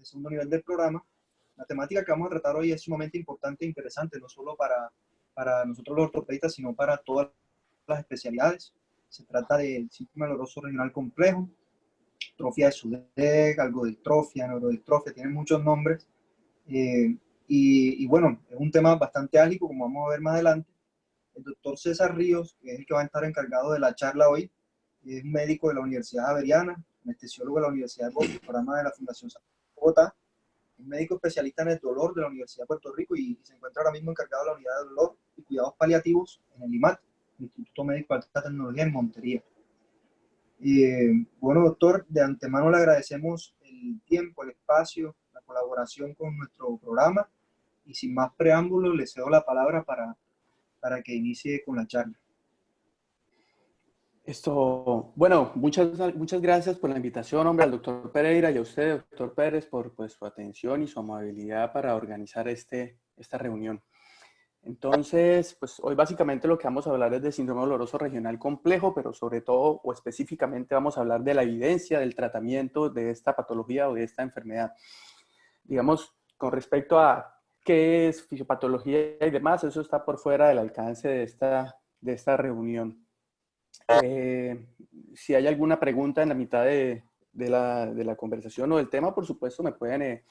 de segundo nivel del programa. La temática que vamos a tratar hoy es sumamente importante e interesante, no solo para nosotros los ortopedistas, sino para todas las especialidades. Se trata del síndrome doloroso regional complejo, atrofia de Sudeck, algodistrofia, neurodistrofia, tienen muchos nombres. Y bueno, es un tema bastante álgico, como vamos a ver más adelante. El doctor César Ríos, que es el que va a estar encargado de la charla hoy, es un médico de la Universidad Javeriana, anestesiólogo de la Universidad de Bogotá, programa de la Fundación San Bogotá, es médico especialista en el dolor de la Universidad de Puerto Rico y se encuentra ahora mismo encargado de la unidad de dolor y cuidados paliativos en el IMAT, el Instituto Médico de Alta Tecnología en Montería. Bueno, doctor, de antemano le agradecemos el tiempo, el espacio, la colaboración con nuestro programa y sin más preámbulos le cedo la palabra para que inicie con la charla. Bueno, muchas gracias por la invitación, hombre, al doctor Pereira y a usted, doctor Pérez, por pues, su atención y su amabilidad para organizar esta reunión. Entonces, pues hoy básicamente lo que vamos a hablar es de síndrome doloroso regional complejo, pero sobre todo o específicamente vamos a hablar de la evidencia del tratamiento de esta patología o de esta enfermedad. Digamos, con respecto a qué es fisiopatología y demás, eso está por fuera del alcance de esta reunión. Si hay alguna pregunta en la mitad de la conversación o del tema, por supuesto me pueden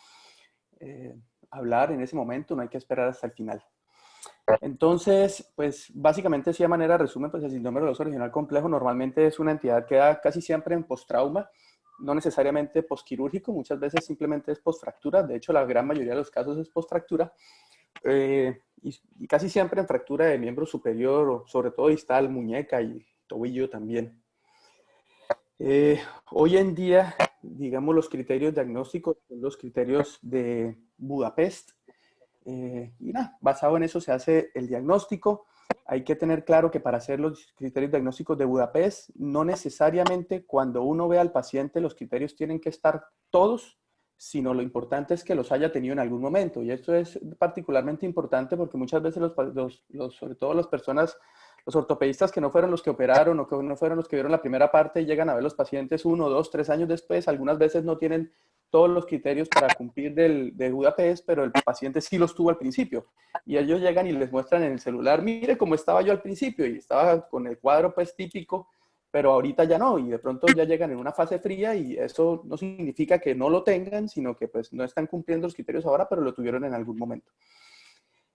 hablar en ese momento, no hay que esperar hasta el final. Entonces, pues básicamente, sí, de manera resumen, pues el síndrome doloroso regional complejo normalmente es una entidad que da casi siempre en postrauma, no necesariamente posquirúrgico, muchas veces simplemente es postfractura, de hecho la gran mayoría de los casos es postfractura, y casi siempre en fractura de miembro superior, o sobre todo distal, muñeca y tobillo también. Hoy en día, digamos, los criterios diagnósticos son los criterios de Budapest, y nada, basado en eso se hace el diagnóstico. Hay que tener claro que para hacer los criterios diagnósticos de Budapest, no necesariamente cuando uno ve al paciente los criterios tienen que estar todos, sino lo importante es que los haya tenido en algún momento. Y esto es particularmente importante porque muchas veces sobre todo las personas, los ortopedistas que no fueron los que operaron o que no fueron los que vieron la primera parte, llegan a ver los pacientes 1, 2, 3 años después, algunas veces no tienen todos los criterios para cumplir de Budapest, pero el paciente sí los tuvo al principio. Y ellos llegan y les muestran en el celular, mire cómo estaba yo al principio, y estaba con el cuadro pues típico, pero ahorita ya no, y de pronto ya llegan en una fase fría, y eso no significa que no lo tengan, sino que pues no están cumpliendo los criterios ahora, pero lo tuvieron en algún momento.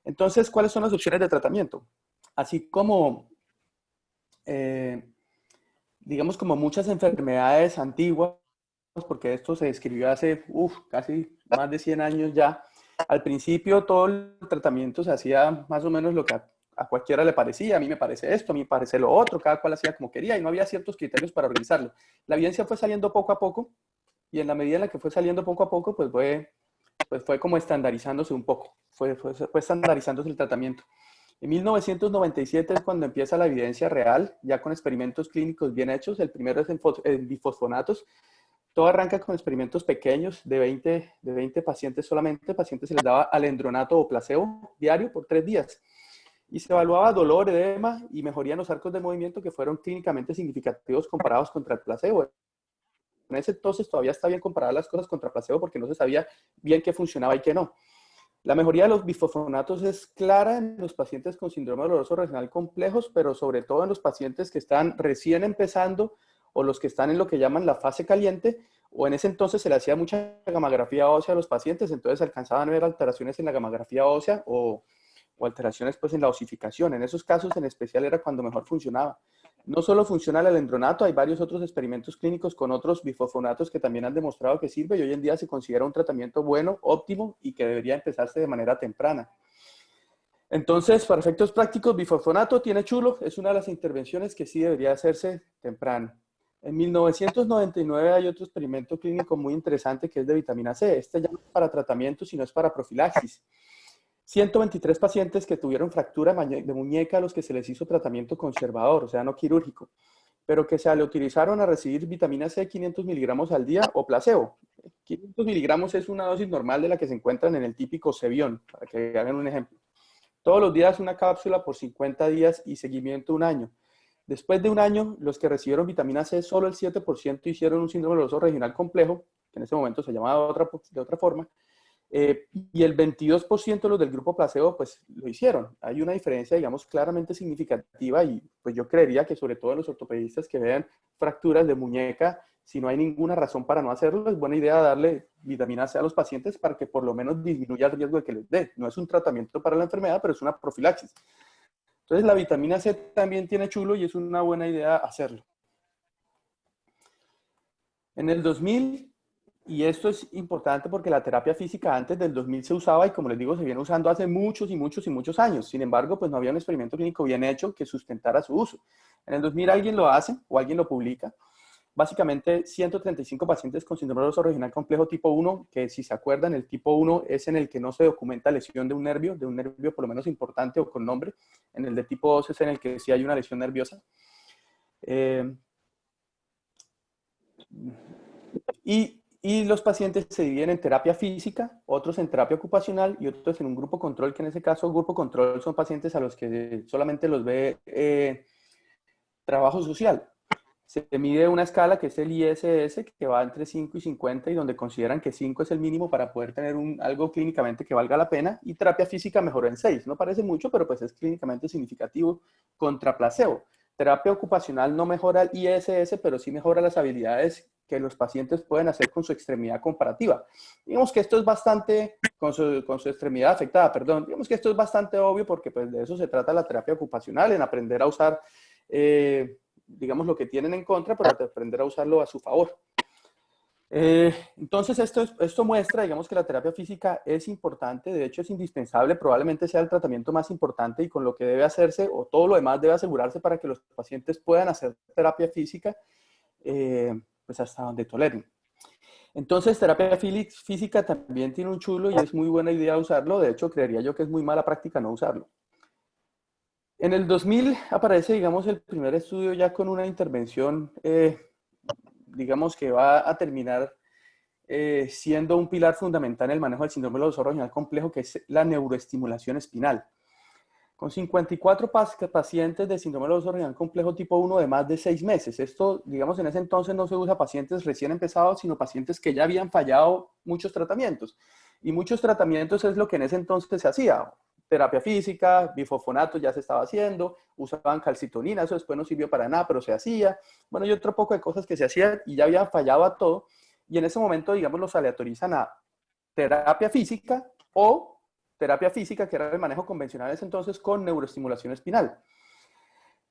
Entonces, ¿cuáles son las opciones de tratamiento? Así como, digamos, como muchas enfermedades antiguas, porque esto se describió hace casi más de 100 años ya. Al principio todo el tratamiento se hacía más o menos lo que a cualquiera le parecía. A mí me parece esto, a mí me parece lo otro, cada cual hacía como quería y no había ciertos criterios para organizarlo. La evidencia fue saliendo poco a poco y en la medida en la que fue saliendo poco a poco, pues fue como estandarizándose un poco, fue estandarizándose el tratamiento. En 1997 es cuando empieza la evidencia real, ya con experimentos clínicos bien hechos. El primero es en bifosfonatos. Todo arranca con experimentos pequeños de 20 pacientes solamente. Pacientes se les daba alendronato o placebo diario por 3 días. Y se evaluaba dolor, edema y mejoría en los arcos de movimiento que fueron clínicamente significativos comparados contra el placebo. En ese entonces todavía está bien comparar las cosas contra placebo porque no se sabía bien qué funcionaba y qué no. La mejoría de los bifosfonatos es clara en los pacientes con síndrome doloroso regional complejos, pero sobre todo en los pacientes que están recién empezando o los que están en lo que llaman la fase caliente, o en ese entonces se le hacía mucha gamografía ósea a los pacientes, entonces alcanzaban a ver alteraciones en la gamografía ósea o alteraciones pues en la osificación. En esos casos en especial era cuando mejor funcionaba. No solo funciona el alendronato, hay varios otros experimentos clínicos con otros bifosfonatos que también han demostrado que sirve y hoy en día se considera un tratamiento bueno, óptimo y que debería empezarse de manera temprana. Entonces, para efectos prácticos, bifosfonato tiene chulo, es una de las intervenciones que sí debería hacerse temprano. En 1999 hay otro experimento clínico muy interesante que es de vitamina C. Este ya no es para tratamiento, sino es para profilaxis. 123 pacientes que tuvieron fractura de muñeca a los que se les hizo tratamiento conservador, o sea, no quirúrgico, pero que se le utilizaron a recibir vitamina C 500 miligramos al día o placebo. 500 miligramos es una dosis normal de la que se encuentran en el típico Cevión, para que hagan un ejemplo. Todos los días una cápsula por 50 días y seguimiento 1 año. Después de 1 año, los que recibieron vitamina C, solo el 7% hicieron un síndrome doloroso regional complejo, que en ese momento se llamaba de otra forma, y el 22% de los del grupo placebo, pues lo hicieron. Hay una diferencia, digamos, claramente significativa y pues yo creería que sobre todo los ortopedistas que vean fracturas de muñeca, si no hay ninguna razón para no hacerlo, es buena idea darle vitamina C a los pacientes para que por lo menos disminuya el riesgo de que les dé. No es un tratamiento para la enfermedad, pero es una profilaxis. Entonces la vitamina C también tiene chulo y es una buena idea hacerlo. En el 2000, y esto es importante porque la terapia física antes del 2000 se usaba y como les digo, se viene usando hace muchos y muchos y muchos años. Sin embargo, pues no había un experimento clínico bien hecho que sustentara su uso. En el 2000 alguien lo hace o alguien lo publica. Básicamente 135 pacientes con síndrome doloroso regional complejo tipo 1, que si se acuerdan, el tipo 1 es en el que no se documenta lesión de un nervio por lo menos importante o con nombre. En el de tipo 2 es en el que sí hay una lesión nerviosa. Y los pacientes se dividen en terapia física, otros en terapia ocupacional y otros en un grupo control, que en ese caso, grupo control son pacientes a los que solamente los ve trabajo social. Se mide una escala que es el ISS, que va entre 5 y 50 y donde consideran que 5 es el mínimo para poder tener algo clínicamente que valga la pena, y terapia física mejoró en 6. No parece mucho, pero pues es clínicamente significativo contra placebo. Terapia ocupacional no mejora el ISS, pero sí mejora las habilidades que los pacientes pueden hacer con su extremidad comparativa. Digamos que esto es bastante, con su extremidad afectada, perdón, digamos que esto es bastante obvio porque pues de eso se trata la terapia ocupacional, en aprender a usar digamos, lo que tienen en contra, pero aprender a usarlo a su favor. Entonces, esto muestra, digamos, que la terapia física es importante, de hecho es indispensable, probablemente sea el tratamiento más importante y con lo que debe hacerse, o todo lo demás debe asegurarse para que los pacientes puedan hacer terapia física, pues hasta donde toleren. Entonces, terapia física también tiene un chulo y es muy buena idea usarlo, de hecho, creería yo que es muy mala práctica no usarlo. En el 2000 aparece, digamos, el primer estudio ya con una intervención, digamos, que va a terminar siendo un pilar fundamental en el manejo del síndrome doloroso regional complejo, que es la neuroestimulación espinal. Con 54 pacientes de síndrome doloroso regional complejo tipo 1 de más de 6 meses. Esto, digamos, en ese entonces no se usa a pacientes recién empezados, sino pacientes que ya habían fallado muchos tratamientos. Y muchos tratamientos es lo que en ese entonces se hacía. Terapia física, bifosfonato ya se estaba haciendo, usaban calcitonina, eso después no sirvió para nada, pero se hacía. Bueno, y otro poco de cosas que se hacían y ya habían fallado a todo. Y en ese momento, digamos, los aleatorizan a terapia física o terapia física, que era el manejo convencional en ese entonces, con neuroestimulación espinal.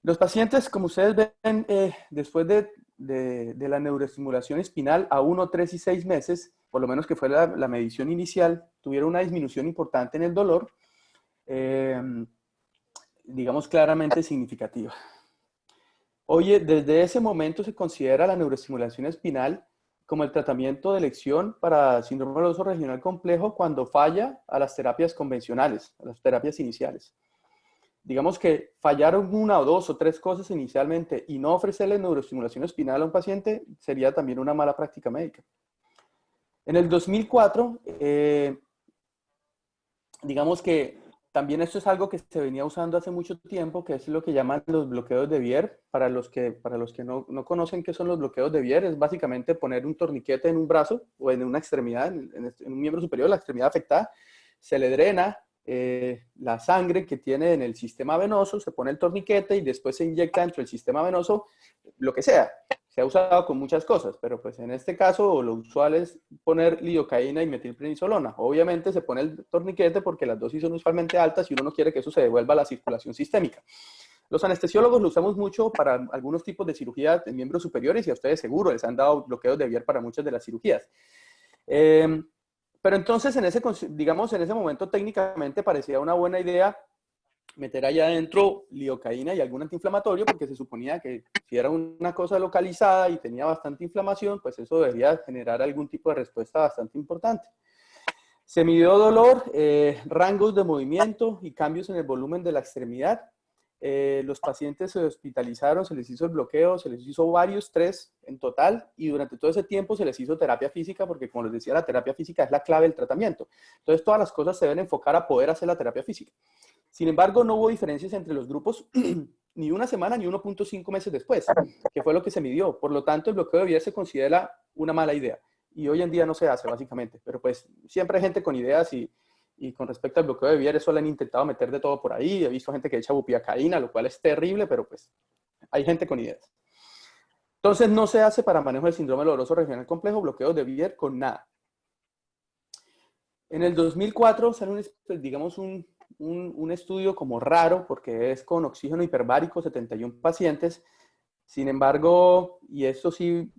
Los pacientes, como ustedes ven, después de la neuroestimulación espinal a 1, 3 y 6 meses, por lo menos que fue la medición inicial, tuvieron una disminución importante en el dolor, digamos claramente significativa. Oye, desde ese momento se considera la neuroestimulación espinal como el tratamiento de elección para síndrome doloroso regional complejo cuando falla a las terapias convencionales, a las terapias iniciales. Digamos que fallaron 1 o 2 o 3 cosas inicialmente y no ofrecerle neuroestimulación espinal a un paciente sería también una mala práctica médica. En el 2004, digamos que también esto es algo que se venía usando hace mucho tiempo, que es lo que llaman los bloqueos de Bier. Para los que no conocen qué son los bloqueos de Bier, es básicamente poner un torniquete en un brazo o en una extremidad, en un miembro superior, la extremidad afectada, se le drena la sangre que tiene en el sistema venoso, se pone el torniquete y después se inyecta dentro del sistema venoso lo que sea. Se ha usado con muchas cosas, pero pues en este caso lo usual es poner lidocaína y metilprednisolona. Obviamente se pone el torniquete porque las dosis son usualmente altas y uno no quiere que eso se devuelva a la circulación sistémica. Los anestesiólogos lo usamos mucho para algunos tipos de cirugía en miembros superiores y a ustedes seguro les han dado bloqueos de Bier para muchas de las cirugías. Pero entonces, digamos, en ese momento técnicamente parecía una buena idea meter allá adentro lidocaína y algún antiinflamatorio, porque se suponía que si era una cosa localizada y tenía bastante inflamación, pues eso debería generar algún tipo de respuesta bastante importante. Se midió dolor, rangos de movimiento y cambios en el volumen de la extremidad. Los pacientes se hospitalizaron, se les hizo el bloqueo, se les hizo varios, 3 en total, y durante todo ese tiempo se les hizo terapia física, porque como les decía, la terapia física es la clave del tratamiento. Entonces todas las cosas se deben enfocar a poder hacer la terapia física. Sin embargo, no hubo diferencias entre los grupos ni una semana ni 1.5 meses después, que fue lo que se midió. Por lo tanto, el bloqueo de Bier se considera una mala idea. y hoy en día no se hace básicamente, pero pues siempre hay gente con ideas y con respecto al bloqueo de Vier, eso lo han intentado meter de todo por ahí, he visto gente que echa bupivacaína, lo cual es terrible, pero pues hay gente con ideas. Entonces no se hace para manejo del síndrome doloroso regional complejo, bloqueo de Vier con nada. En el 2004 sale digamos un estudio como raro, porque es con oxígeno hiperbárico, 71 pacientes. Sin embargo, y esto sí,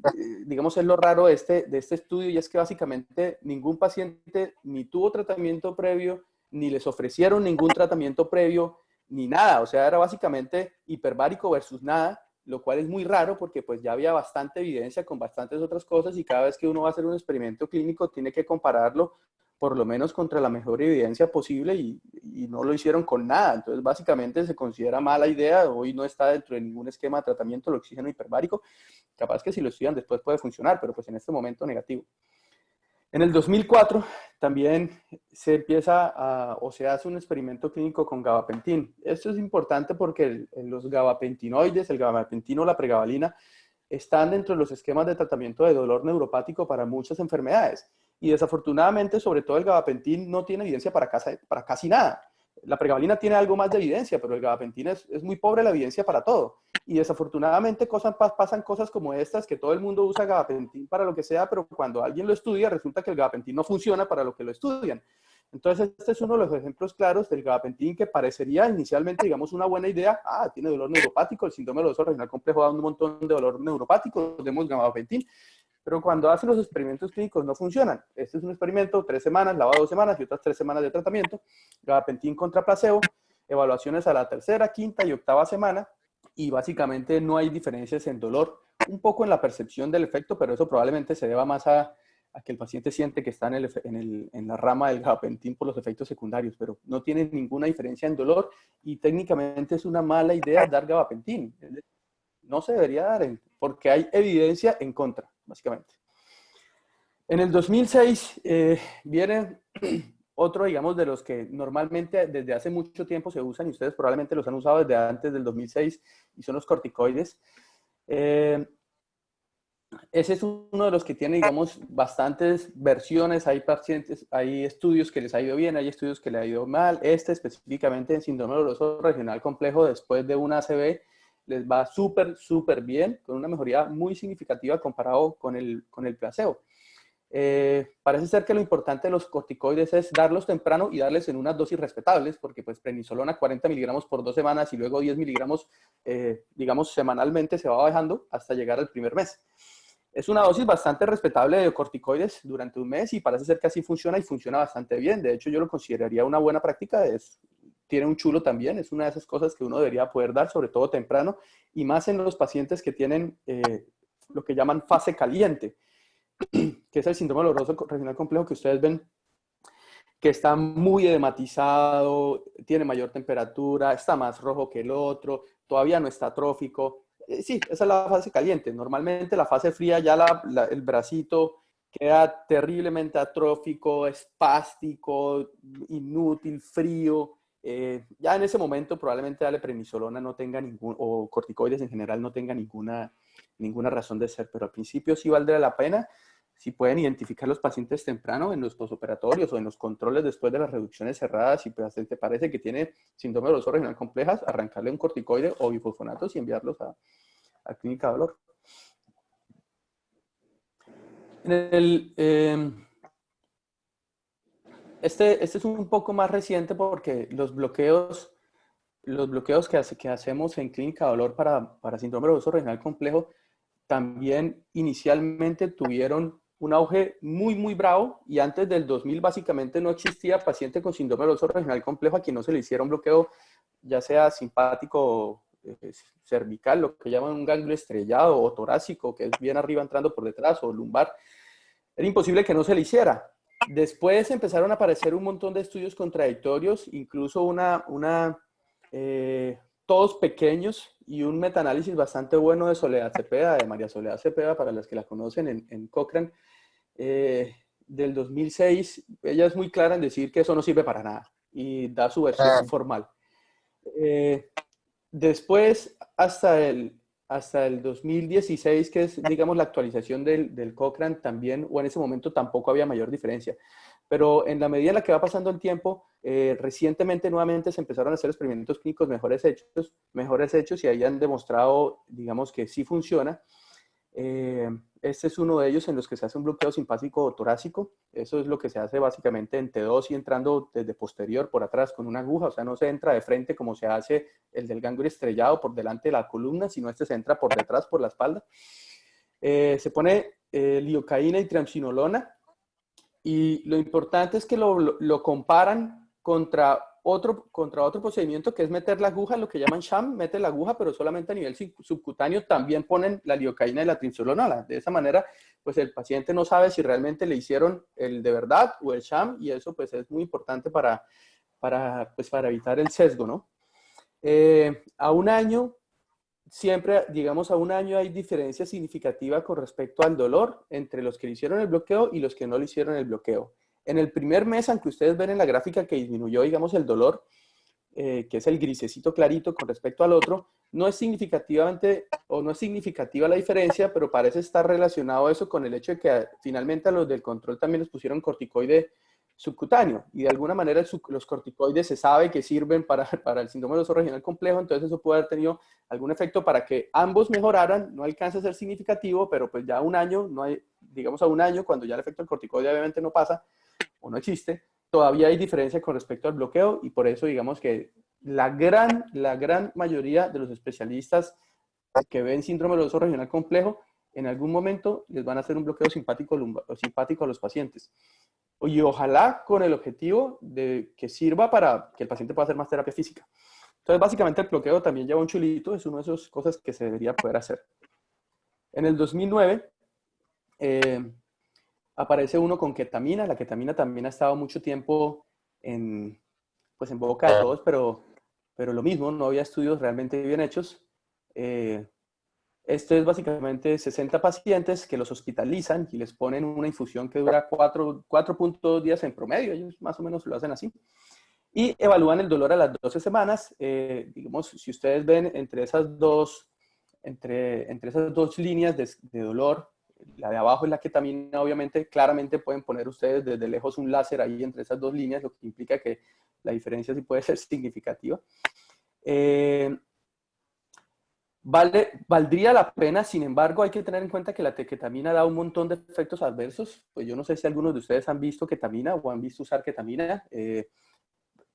digamos, es lo raro de este estudio, y es que básicamente ningún paciente ni tuvo tratamiento previo, ni les ofrecieron ningún tratamiento previo, ni nada. O sea, era básicamente hiperbárico versus nada, lo cual es muy raro porque pues ya había bastante evidencia con bastantes otras cosas, y cada vez que uno va a hacer un experimento clínico tiene que compararlo por lo menos contra la mejor evidencia posible, y no lo hicieron con nada. Entonces, básicamente se considera mala idea, hoy no está dentro de ningún esquema de tratamiento el oxígeno hiperbárico, capaz que si lo estudian después puede funcionar, pero pues en este momento negativo. En el 2004 también se empieza o se hace un experimento clínico con gabapentin. Esto es importante porque los gabapentinoides, el gabapentino, la pregabalina, están dentro de los esquemas de tratamiento de dolor neuropático para muchas enfermedades. Y desafortunadamente, sobre todo el gabapentin no tiene evidencia para casi nada. La pregabalina tiene algo más de evidencia, pero el gabapentin es muy pobre la evidencia para todo. Y desafortunadamente pasan cosas como estas, que todo el mundo usa gabapentin para lo que sea, pero cuando alguien lo estudia, resulta que el gabapentin no funciona para lo que lo estudian. Entonces, este es uno de los ejemplos claros del gabapentin, que parecería inicialmente, digamos, una buena idea. Tiene dolor neuropático, el síndrome doloroso regional complejo da un montón de dolor neuropático, demos gabapentin. Pero cuando hacen los experimentos clínicos no funcionan. Este es un experimento, 3 semanas, lavado 2 semanas y otras 3 semanas de tratamiento, gabapentin contra placebo, evaluaciones a la tercera, quinta y octava semana, y básicamente no hay diferencias en dolor, un poco en la percepción del efecto, pero eso probablemente se deba más a que el paciente siente que está en la rama del gabapentin por los efectos secundarios, pero no tiene ninguna diferencia en dolor, y técnicamente es una mala idea dar gabapentin. No se debería dar porque hay evidencia en contra, básicamente. En el 2006 viene otro, digamos, de los que normalmente desde hace mucho tiempo se usan, y ustedes probablemente los han usado desde antes del 2006, y son los corticoides. Ese es uno de los que tiene, digamos, bastantes versiones. Hay pacientes, hay estudios que les ha ido bien, hay estudios que les ha ido mal. Este específicamente en síndrome doloroso regional complejo después de una ACV les va súper bien, con una mejoría muy significativa comparado con el placebo. Parece ser que lo importante de los corticoides es darlos temprano y darles en unas dosis respetables, porque pues prednisolona 40 miligramos por 2 semanas y luego 10 miligramos, digamos, semanalmente se va bajando hasta llegar al primer mes. Es una dosis bastante respetable de corticoides durante un mes, y parece ser que así funciona, y funciona bastante bien. De hecho, yo lo consideraría una buena práctica. Tiene un chulo también, es una de esas cosas que uno debería poder dar, sobre todo temprano, y más en los pacientes que tienen lo que llaman fase caliente, que es el síndrome doloroso regional complejo que ustedes ven, que está muy edematizado, tiene mayor temperatura, está más rojo que el otro, todavía no está atrófico. Sí, esa es la fase caliente. Normalmente la fase fría ya el bracito queda terriblemente atrófico, espástico, inútil, frío. Ya en ese momento probablemente la prednisolona no tenga o corticoides en general no tenga ninguna razón de ser, pero al principio sí valdría la pena, si pueden identificar los pacientes temprano en los posoperatorios o en los controles después de las reducciones cerradas, y pues te parece que tiene síndrome doloroso regional complejas, arrancarle un corticoide o bifosfonatos y enviarlos a clínica de dolor. Este es un poco más reciente porque los bloqueos que hacemos en clínica de dolor para síndrome doloroso regional complejo también inicialmente tuvieron un auge muy bravo, y antes del 2000 básicamente no existía paciente con síndrome doloroso regional complejo a quien no se le hiciera un bloqueo, ya sea simpático, cervical, lo que llaman un ganglio estrellado, o torácico, que es bien arriba entrando por detrás, o lumbar. Era imposible que no se le hiciera. Después empezaron a aparecer un montón de estudios contradictorios, incluso todos pequeños, y un metaanálisis bastante bueno de Soledad Cepeda, de María Soledad Cepeda, para las que la conocen, en Cochrane, del 2006. Ella es muy clara en decir que eso no sirve para nada, y da su versión formal. Después, hasta el hasta el 2016, que es, digamos, la actualización del Cochrane también, o en ese momento tampoco había mayor diferencia. Pero en la medida en la que va pasando el tiempo, recientemente nuevamente se empezaron a hacer experimentos clínicos mejores hechos y ahí han demostrado, digamos, que sí funciona. Este es uno de ellos en los que se hace un bloqueo simpático torácico. Eso es lo que se hace básicamente en T2 y entrando desde posterior por atrás con una aguja. O sea, no se entra de frente como se hace el del ganglio estrellado por delante de la columna, sino este se entra por detrás, por la espalda. Se pone lidocaína y triamcinolona. Y lo importante es que lo comparan contra otro procedimiento que es meter la aguja, lo que llaman sham, mete la aguja, pero solamente a nivel subcutáneo también ponen la lidocaína y la triamcinolona. De esa manera, pues el paciente no sabe si realmente le hicieron el de verdad o el sham, y eso pues es muy importante para evitar el sesgo, ¿no? A un año, siempre, digamos, a un año hay diferencia significativa con respecto al dolor entre los que le hicieron el bloqueo y los que no le hicieron el bloqueo. En el primer mes, aunque ustedes ven en la gráfica que disminuyó, digamos, el dolor, que es el grisecito clarito con respecto al otro, no es significativamente o no es significativa la diferencia, pero parece estar relacionado eso con el hecho de que finalmente a los del control también les pusieron corticoide subcutáneo, y de alguna manera los corticoides se sabe que sirven para el síndrome del oso regional complejo, entonces eso puede haber tenido algún efecto para que ambos mejoraran. No alcanza a ser significativo, pero pues ya a un año, no hay, digamos a un año, cuando ya el efecto del corticoide obviamente no pasa o no existe, todavía hay diferencia con respecto al bloqueo, y por eso digamos que la gran mayoría de los especialistas que ven síndrome del oso regional complejo en algún momento les van a hacer un bloqueo simpático a los pacientes. Y ojalá con el objetivo de que sirva para que el paciente pueda hacer más terapia física. Entonces, básicamente el bloqueo también lleva un chulito, es una de esas cosas que se debería poder hacer. En el 2009 aparece uno con ketamina. La ketamina también ha estado mucho tiempo pues en boca de todos, pero lo mismo, no había estudios realmente bien hechos. Esto es básicamente 60 pacientes que los hospitalizan y les ponen una infusión que dura 4.2 días en promedio, ellos más o menos lo hacen así, y evalúan el dolor a las 12 semanas. Digamos, si ustedes ven entre esas dos líneas de dolor, la de abajo es la ketamina, obviamente, claramente pueden poner ustedes desde lejos un láser ahí entre esas dos líneas, lo que implica que la diferencia sí puede ser significativa. Valdría la pena, sin embargo, hay que tener en cuenta que la ketamina da un montón de efectos adversos. Pues yo no sé si algunos de ustedes han visto ketamina o han visto usar ketamina.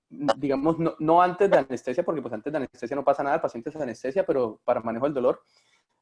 Digamos, no antes de anestesia, porque pues antes de anestesia no pasa nada, el paciente es anestesia, pero para manejo del dolor,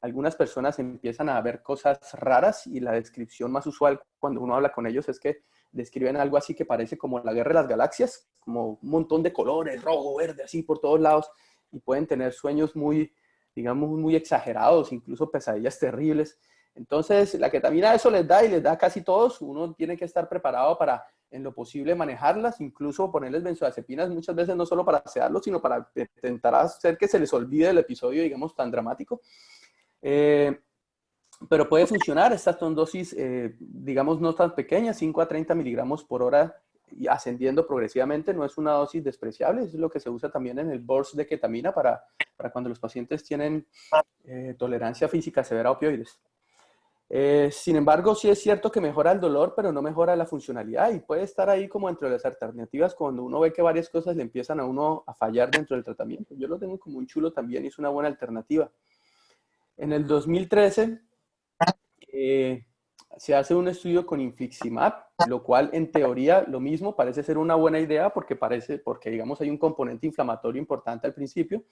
algunas personas empiezan a ver cosas raras, y la descripción más usual cuando uno habla con ellos es que describen algo así que parece como la guerra de las galaxias, como un montón de colores, rojo, verde, así por todos lados, y pueden tener sueños muy, digamos, muy exagerados, incluso pesadillas terribles. Entonces, la ketamina eso les da, y les da a casi todos. Uno tiene que estar preparado para, en lo posible, manejarlas, incluso ponerles benzodiazepinas muchas veces, no solo para sedarlos, sino para intentar hacer que se les olvide el episodio, digamos, tan dramático. Pero puede funcionar. Estas son dosis, digamos, no tan pequeñas, 5 a 30 miligramos por hora, y ascendiendo progresivamente. No es una dosis despreciable, es lo que se usa también en el burst de ketamina para cuando los pacientes tienen tolerancia física severa a opioides. Sin embargo, sí es cierto que mejora el dolor, pero no mejora la funcionalidad, y puede estar ahí como entre las alternativas cuando uno ve que varias cosas le empiezan a uno a fallar dentro del tratamiento. Yo lo tengo como un chulo también, y es una buena alternativa. En el 2013 se hace un estudio con infliximab, lo cual en teoría lo mismo parece ser una buena idea porque digamos hay un componente inflamatorio importante al principio.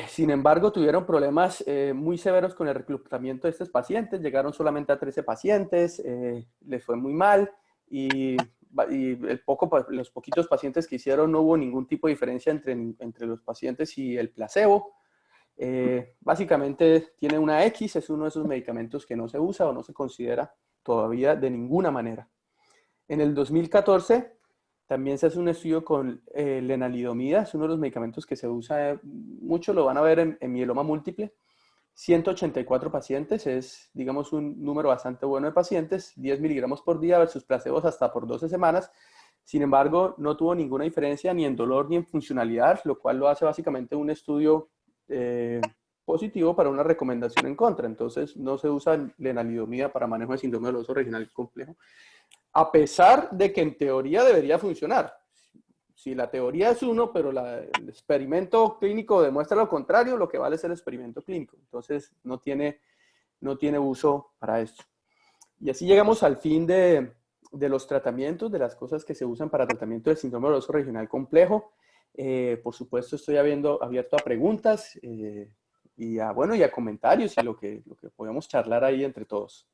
Sin embargo, tuvieron problemas muy severos con el reclutamiento de estos pacientes. Llegaron solamente a 13 pacientes, les fue muy mal, y los poquitos pacientes que hicieron no hubo ningún tipo de diferencia entre los pacientes y el placebo. Básicamente tiene una X, es uno de esos medicamentos que no se usa o no se considera todavía de ninguna manera. En el 2014 también se hace un estudio con lenalidomida, es uno de los medicamentos que se usa mucho, lo van a ver en mieloma múltiple. 184 pacientes, es digamos un número bastante bueno de pacientes, 10 miligramos por día versus placebos hasta por 12 semanas. Sin embargo, no tuvo ninguna diferencia ni en dolor ni en funcionalidad, lo cual lo hace básicamente un estudio positivo para una recomendación en contra. Entonces, no se usa lenalidomida para manejo de síndrome doloroso regional complejo, a pesar de que en teoría debería funcionar. Si la teoría es uno, pero el experimento clínico demuestra lo contrario, lo que vale es el experimento clínico. Entonces, no tiene uso para esto. Y así llegamos al fin de los tratamientos, de las cosas que se usan para tratamiento del síndrome doloroso regional complejo. Por supuesto, estoy abierto a preguntas y a comentarios y lo que podemos charlar ahí entre todos.